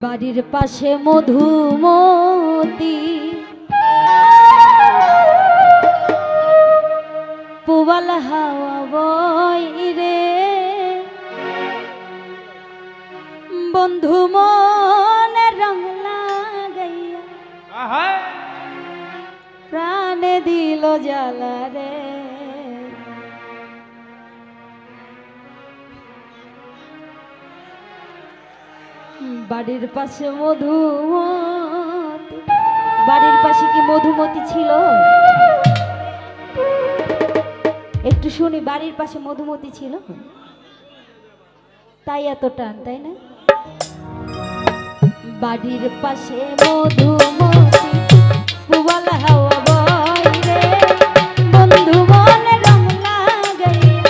বাড়ির পাশে মধুমতি পুবাল হাওয়া বয় রে বন্ধু মনে রং লাগাইয়া প্রাণে দিল জ্বালা রে বাড়ির পাশে মধুমতি বাড়ির পাশে কি মধুমতি ছিল একটু শুনি বাড়ির পাশে মধুমতি ছিল তাই এত টান তাই না বাড়ির পাশে মধুমতি পুবাল হাওয়া বয় রে বন্ধু মনে রং লাগাইয়া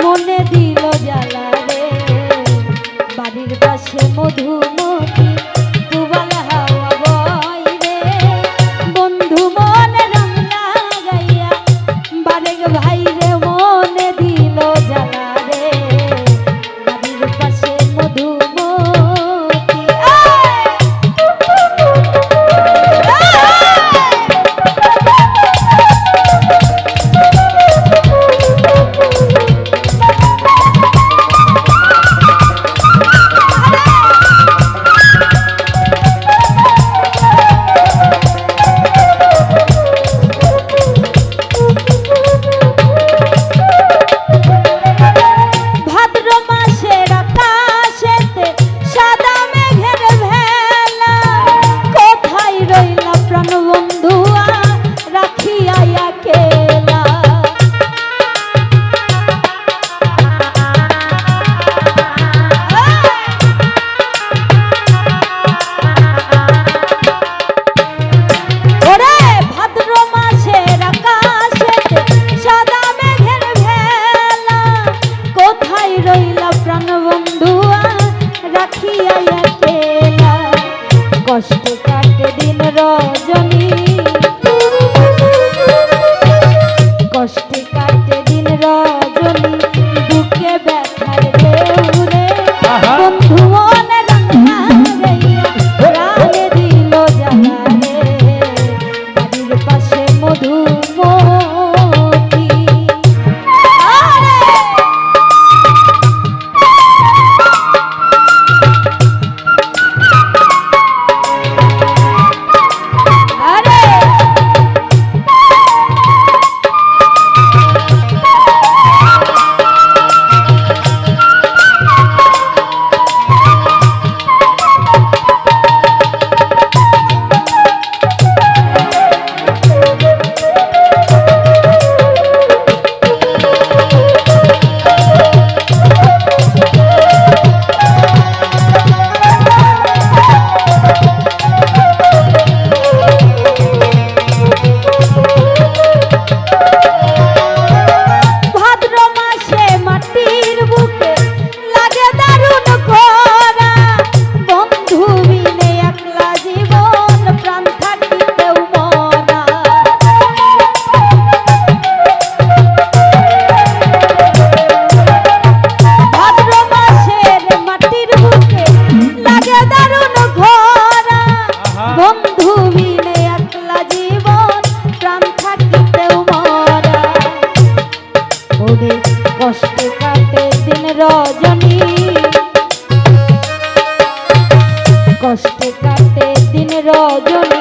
মনে দিল জ্বালা রে বাড়ির পাশে মধুমতি পুবাল হাওয়া বয় রে বন্ধু মনে রং লাগাইয়া বারেক ভাই রে মনে দিল জ্বালা রে বাড়ির পাশে মধুমতি কষ্টে কাটে দিন রজনী কষ্টে কাটে দিন রজনী বুকে ব্যথার ঢেউ রে বন্ধু মনে রং লাগাইয়া প্রাণে দিল জ্বালা রে বাড়ির পাশে মধুমতি কষ্টে কাটে দিন রজনী কষ্টে কাটে দিন রজনী